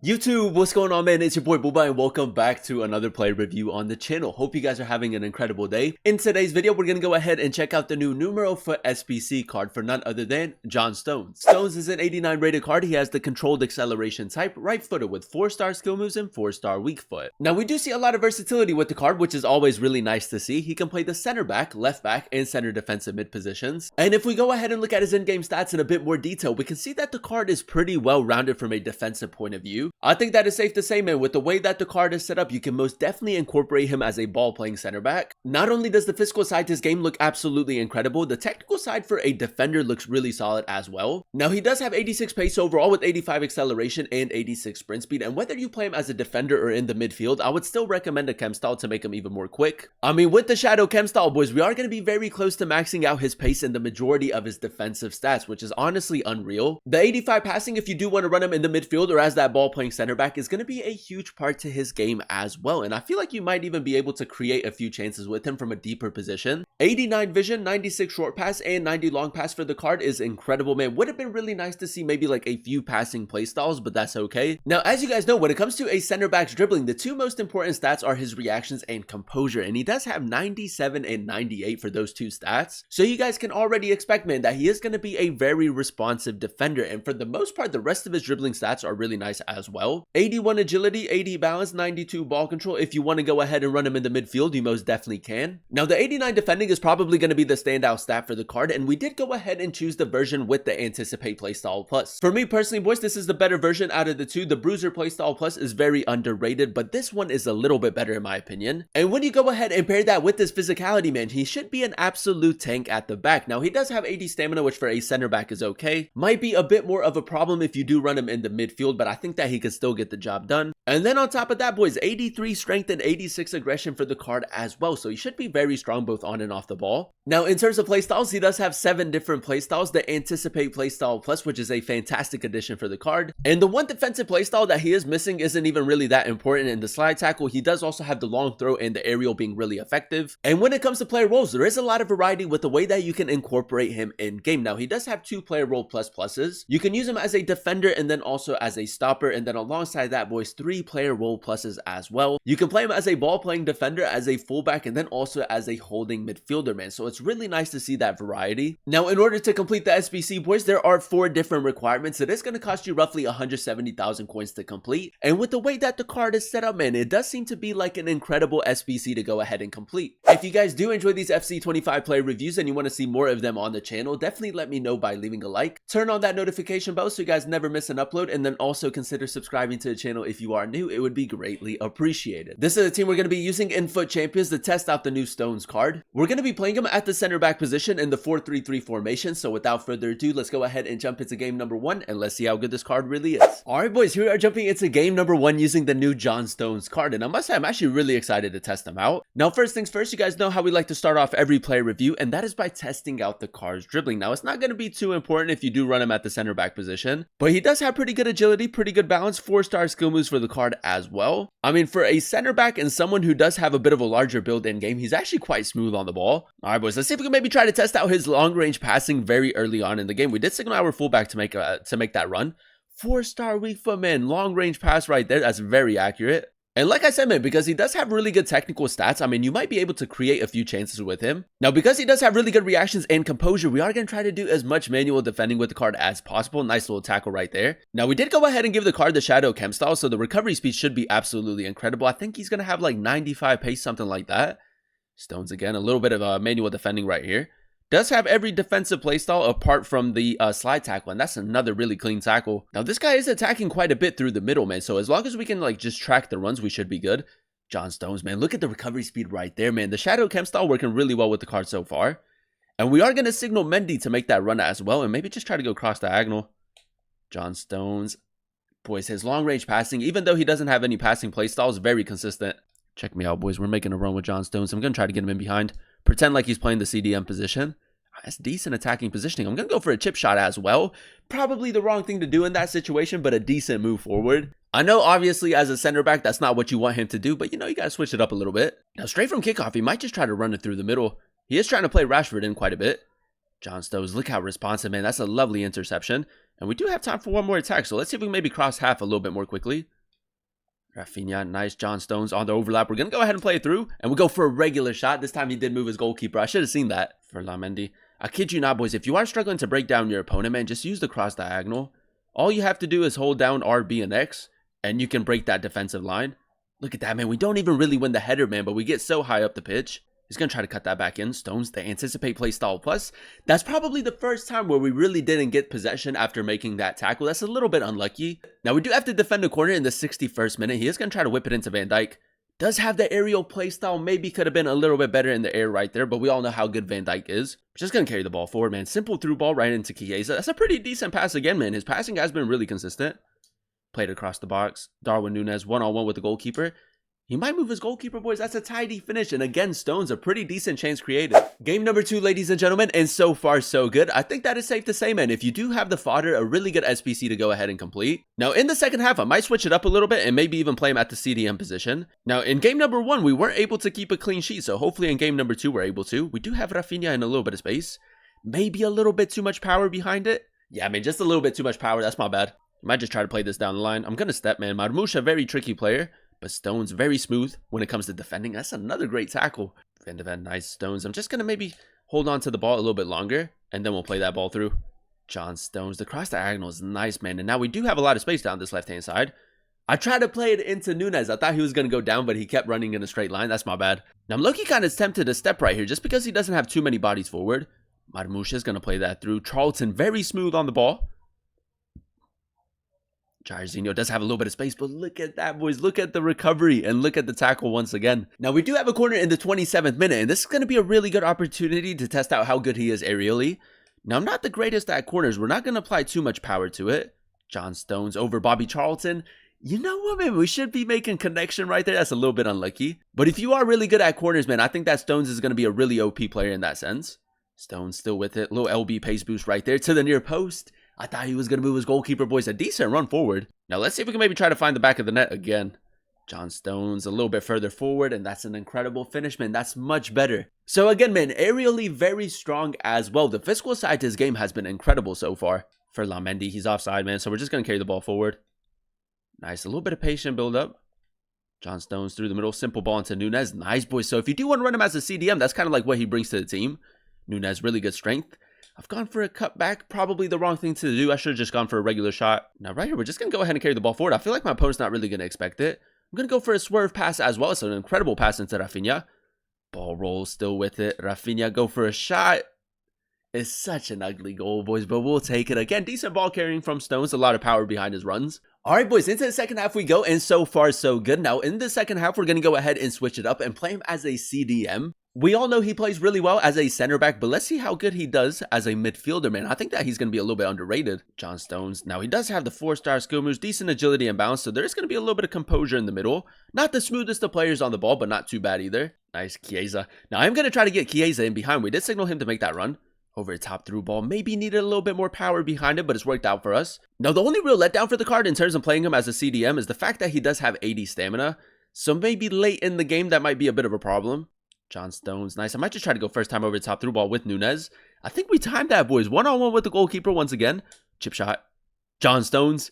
YouTube, what's going on, man? It's your boy Booba and welcome back to another play review on the channel. Hope you guys are having an incredible day. In today's video, we're gonna go ahead and check out the new NumeroFUT SBC card for none other than John Stones. Stones is an 89 rated card. He has the controlled acceleration type, right footed with 4-star skill moves and 4-star weak foot. Now we do see a lot of versatility with the card, which is always really nice to see. He can play the center back, left back, and center defensive mid positions. And if we go ahead and look at his in-game stats in a bit more detail, we can see that the card is pretty well rounded from a defensive point of view. I think that is safe to say, man, with the way that the card is set up, you can most definitely incorporate him as a ball-playing center back. Not only does the physical side to his game look absolutely incredible, the technical side for a defender looks really solid as well. Now, he does have 86 pace overall with 85 acceleration and 86 sprint speed, and whether you play him as a defender or in the midfield, I would still recommend a chem style to make him even more quick. I mean, with the shadow chem style, boys, we are going to be very close to maxing out his pace and the majority of his defensive stats, which is honestly unreal. The 85 passing, if you do want to run him in the midfield or as that ball-playing center back, is going to be a huge part to his game as well, and I feel like you might even be able to create a few chances with him from a deeper position. 89 vision, 96 short pass, and 90 long pass for the card is incredible, man. Would have been really nice to see maybe like a few passing playstyles, but that's okay. Now, as you guys know, when it comes to a center back's dribbling, the two most important stats are his reactions and composure, and he does have 97 and 98 for those two stats. So you guys can already expect, man, that he is going to be a very responsive defender, and for the most part, the rest of his dribbling stats are really nice as well. 81 agility, 80 balance, 92 ball control. If you want to go ahead and run him in the midfield, you most definitely can. Now, the 89 defending is probably going to be the standout stat for the card, and we did go ahead and choose the version with the Anticipate Playstyle Plus. For me personally, boys, this is the better version out of the two. The Bruiser Playstyle Plus is very underrated, but this one is a little bit better in my opinion. And when you go ahead and pair that with his physicality, man, he should be an absolute tank at the back. Now, he does have 80 stamina, which for a center back is okay. Might be a bit more of a problem if you do run him in the midfield, but I think that he could still get the job done. And then on top of that, boys, 83 strength and 86 aggression for the card as well. So he should be very strong both on and off the ball. Now, in terms of playstyles, he does have 7 different playstyles. The Anticipate Playstyle Plus, which is a fantastic addition for the card. And the one defensive playstyle that he is missing isn't even really that important in the slide tackle. He does also have the long throw and the aerial being really effective. And when it comes to player roles, there is a lot of variety with the way that you can incorporate him in game. Now, he does have 2 player role pluses. You can use him as a defender and then also as a stopper. And then alongside that, boys, 3 player role pluses as well. You can play him as a ball-playing defender, as a fullback, and then also as a holding midfielder, man. So it's really nice to see that variety. Now, in order to complete the SBC, boys, there are 4 different requirements. It is going to cost you roughly 170,000 coins to complete. And with the way that the card is set up, man, it does seem to be like an incredible SBC to go ahead and complete. If you guys do enjoy these FC25 play reviews and you want to see more of them on the channel, definitely let me know by leaving a like. Turn on that notification bell so you guys never miss an upload, and then also consider subscribing to the channel if you are new. It would be greatly appreciated. This is the team we're going to be using in FUT Champions to test out the new Stones card. We're going to be playing him at the center back position in the 4-3-3 formation. So without further ado, let's go ahead and jump into game number 1 and let's see how good this card really is. Alright, boys, here we are jumping into game number 1 using the new John Stones card, and I must say I'm actually really excited to test him out. Now, first things first, you guys know how we like to start off every player review, and that is by testing out the card's dribbling. Now, it's not going to be too important if you do run him at the center back position, but he does have pretty good agility, pretty good balance, 4-star skill moves for the card as well. I mean, for a center back and someone who does have a bit of a larger build in game, he's actually quite smooth on the ball. All right, boys, let's see if we can maybe try to test out his long range passing very early on in the game. We did signal our fullback to make that run. 4-star weak foot, man, long range pass right there. That's very accurate. And like I said, man, because he does have really good technical stats, I mean, you might be able to create a few chances with him. Now, because he does have really good reactions and composure, we are going to try to do as much manual defending with the card as possible. Nice little tackle right there. Now, we did go ahead and give the card the shadow chem style, so the recovery speed should be absolutely incredible. I think he's going to have like 95 pace, something like that. Stones again, a little bit of manual defending right here. Does have every defensive playstyle apart from the slide tackle, and that's another really clean tackle. Now, this guy is attacking quite a bit through the middle, man, so as long as we can like just track the runs, we should be good. John Stones, man, look at the recovery speed right there, man. The shadow chem style working really well with the card so far. And we are going to signal Mendy to make that run as well, and maybe just try to go cross diagonal. John Stones, boys, his long range passing, even though he doesn't have any passing playstyles, very consistent. Check me out, boys. We're making a run with John Stones. I'm going to try to get him in behind. Pretend like he's playing the CDM position. That's decent attacking positioning. I'm going to go for a chip shot as well. Probably the wrong thing to do in that situation, but a decent move forward. I know, obviously, as a center back, that's not what you want him to do, but, you know, you got to switch it up a little bit. Now, straight from kickoff, he might just try to run it through the middle. He is trying to play Rashford in quite a bit. John Stones, look how responsive, man. That's a lovely interception. And we do have time for one more attack, so let's see if we can maybe cross half a little bit more quickly. Rafinha, nice. John Stones on the overlap. We're going to go ahead and play it through, and we'll go for a regular shot. This time he did move his goalkeeper. I should have seen that for Lamendi. I kid you not, boys. If you are struggling to break down your opponent, man, just use the cross diagonal. All you have to do is hold down R, B, and X, and you can break that defensive line. Look at that, man. We don't even really win the header, man, but we get so high up the pitch. He's going to try to cut that back in. Stones, they anticipate play style plus. That's probably the first time where we really didn't get possession after making that tackle. That's a little bit unlucky. Now, we do have to defend a corner in the 61st minute. He is going to try to whip it into Van Dijk. Does have the aerial play style. Maybe could have been a little bit better in the air right there, but we all know how good Van Dijk is. Just going to carry the ball forward, man. Simple through ball right into Chiesa. That's a pretty decent pass again, man. His passing has been really consistent. Played across the box. Darwin Núñez one-on-one with the goalkeeper. He might move his goalkeeper, boys. That's a tidy finish. And again, Stones, a pretty decent chance created. Game number 2, ladies and gentlemen. And so far, so good. I think that is safe to say, man. If you do have the fodder, a really good SBC to go ahead and complete. Now, in the second half, I might switch it up a little bit and maybe even play him at the CDM position. Now, in game number 1, we weren't able to keep a clean sheet. So hopefully in game number 2, we're able to. We do have Rafinha in a little bit of space. Maybe a little bit too much power behind it. Yeah, I mean, just a little bit too much power. That's my bad. Might just try to play this down the line. I'm going to step, man. Marmoush, very tricky player. But Stones, very smooth when it comes to defending. That's another great tackle. Van de Ven, nice. Stones. I'm just going to maybe hold on to the ball a little bit longer, and then we'll play that ball through. John Stones, the cross diagonal is nice, man. And now we do have a lot of space down this left-hand side. I tried to play it into Núñez. I thought he was going to go down, but he kept running in a straight line. That's my bad. Now, I'm low-key kind of tempted to step right here just because he doesn't have too many bodies forward. Marmoush is going to play that through. Charlton, very smooth on the ball. Jairzinho does have a little bit of space, but look at that, boys. Look at the recovery and look at the tackle once again. Now, we do have a corner in the 27th minute, and this is going to be a really good opportunity to test out how good he is aerially. Now, I'm not the greatest at corners. We're not going to apply too much power to it. John Stones over Bobby Charlton. You know what, man? We should be making connection right there. That's a little bit unlucky. But if you are really good at corners, man, I think that Stones is going to be a really OP player in that sense. Stones still with it. Little LB pace boost right there to the near post. I thought he was going to move his goalkeeper, boys. A decent run forward. Now, let's see if we can maybe try to find the back of the net again. John Stones a little bit further forward, and that's an incredible finish, man. That's much better. So again, man, aerially very strong as well. The physical side to his game has been incredible so far. For Lamendi, he's offside, man, so we're just going to carry the ball forward. Nice. A little bit of patient build-up. John Stones through the middle. Simple ball into Núñez. Nice, boys. So if you do want to run him as a CDM, that's kind of like what he brings to the team. Núñez, really good strength. I've gone for a cutback, probably the wrong thing to do. I should have just gone for a regular shot. Now, right here, we're just going to go ahead and carry the ball forward. I feel like my opponent's not really going to expect it. I'm going to go for a swerve pass as well. It's an incredible pass into Rafinha. Ball rolls still with it. Rafinha go for a shot. It's such an ugly goal, boys, but we'll take it. Again, decent ball carrying from Stones. A lot of power behind his runs. All right, boys, into the second half we go, and so far, so good. Now, in the second half, we're going to go ahead and switch it up and play him as a CDM. We all know he plays really well as a center back, but let's see how good he does as a midfielder, man. I think that he's going to be a little bit underrated. John Stones. Now, he does have the 4-star skill moves, decent agility and balance, so there's going to be a little bit of composure in the middle. Not the smoothest of players on the ball, but not too bad either. Nice, Chiesa. Now, I'm going to try to get Chiesa in behind. We did signal him to make that run. Over the top through ball. Maybe needed a little bit more power behind it, but it's worked out for us. Now, the only real letdown for the card in terms of playing him as a CDM is the fact that he does have 80 stamina. So maybe late in the game, that might be a bit of a problem. John Stones, nice. I might just try to go first time over the top through ball with Núñez. I think we timed that, boys. One-on-one with the goalkeeper once again. Chip shot. John Stones.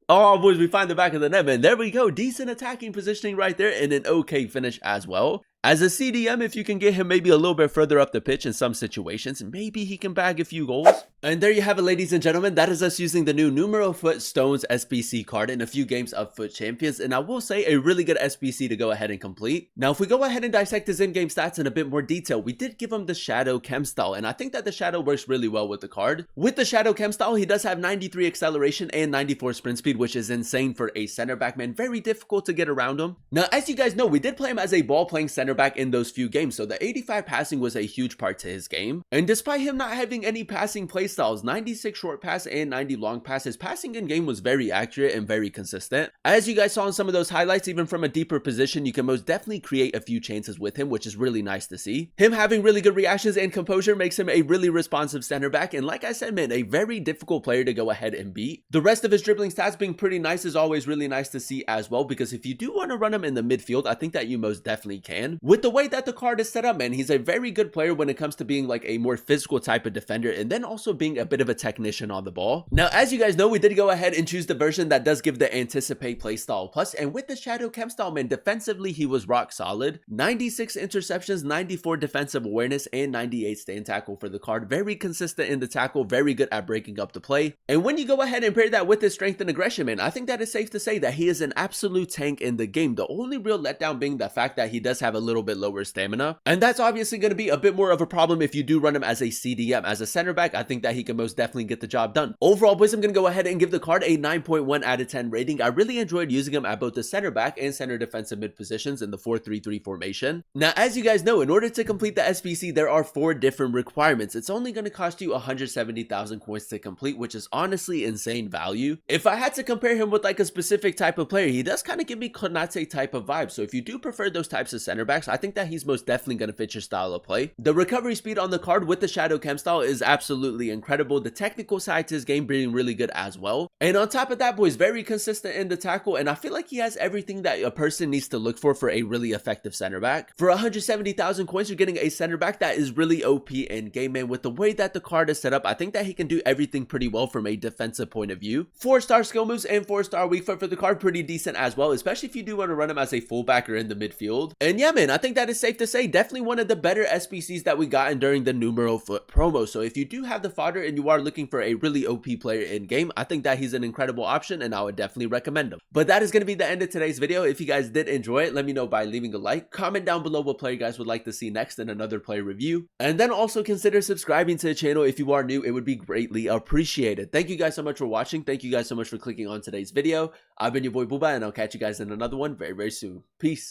Oh, boys, we find the back of the net, man. There we go. Decent attacking positioning right there and an okay finish as well. As a CDM, if you can get him maybe a little bit further up the pitch in some situations, maybe he can bag a few goals. And there you have it, ladies and gentlemen. That is us using the new NumeroFUT Stones SBC card in a few games of FUT Champions. And I will say a really good SBC to go ahead and complete. Now, if we go ahead and dissect his in-game stats in a bit more detail, we did give him the Shadow Chem style. And I think that the Shadow works really well with the card. With the Shadow Chem style, he does have 93 acceleration and 94 sprint speed, which is insane for a center back, man. Very difficult to get around him. Now, as you guys know, we did play him as a ball-playing center back in those few games, so the 85 passing was a huge part to his game. And despite him not having any passing playstyles, 96 short pass and 90 long pass, his passing in game was very accurate and very consistent. As you guys saw in some of those highlights, even from a deeper position, you can most definitely create a few chances with him, which is really nice to see. Him having really good reactions and composure makes him a really responsive center back, and like I said, man, a very difficult player to go ahead and beat. The rest of his dribbling stats being pretty nice is always really nice to see as well, because if you do want to run him in the midfield, I think that you most definitely can. position. With the way that the card is set up, man, he's a very good player when it comes to being like a more physical type of defender and then also being a bit of a technician on the ball. Now, as you guys know, we did go ahead and choose the version that does give the Anticipate playstyle plus, and with the Shadow Chem style, man, defensively he was rock solid. 96 interceptions, 94 defensive awareness, and 98 stand tackle for the card. Very consistent in the tackle, very good at breaking up the play. And when you go ahead and pair that with his strength and aggression, man, I think that it's safe to say that he is an absolute tank in the game. The only real letdown being the fact that he does have a little bit lower stamina, and that's obviously going to be a bit more of a problem if you do run him as a CDM. As a center back, I think that he can most definitely get the job done. Overall, boys, I'm going to go ahead and give the card a 9.1 out of 10 rating. I really enjoyed using him at both the center back and center defensive mid positions in the 4-3-3 formation. Now, as you guys know, in order to complete the SBC, there are 4 different requirements. It's only going to cost you 170,000 coins to complete, which is honestly insane value. If I had to compare him with like a specific type of player, he does kind of give me Konate type of vibe. So if you do prefer those types of center backs, I think that he's most definitely going to fit your style of play. The recovery speed on the card with the Shadow Chem style is absolutely incredible. The technical side to his game being really good as well. And on top of that, boys, very consistent in the tackle, and I feel like he has everything that a person needs to look for a really effective center back. For 170,000 coins, you're getting a center back that is really OP in game, man. With the way that the card is set up, I think that he can do everything pretty well from a defensive point of view. 4-star skill moves and 4-star weak foot for the card, pretty decent as well, especially if you do want to run him as a fullback or in the midfield. And yeah, man, I think that is safe to say definitely one of the better SBCs that we gotten during the NumeroFUT promo. So if you do have the fodder and you are looking for a really OP player in game, I think that he's an incredible option and I would definitely recommend him. But that is going to be the end of today's video. If you guys did enjoy it, let me know by leaving a like, comment down below what player you guys would like to see next in another player review, and then also consider subscribing to the channel if you are new. It would be greatly appreciated. Thank you guys so much for watching. Thank you guys so much for clicking on today's video. I've been your boy Booba, and I'll catch you guys in another one very, very soon. Peace.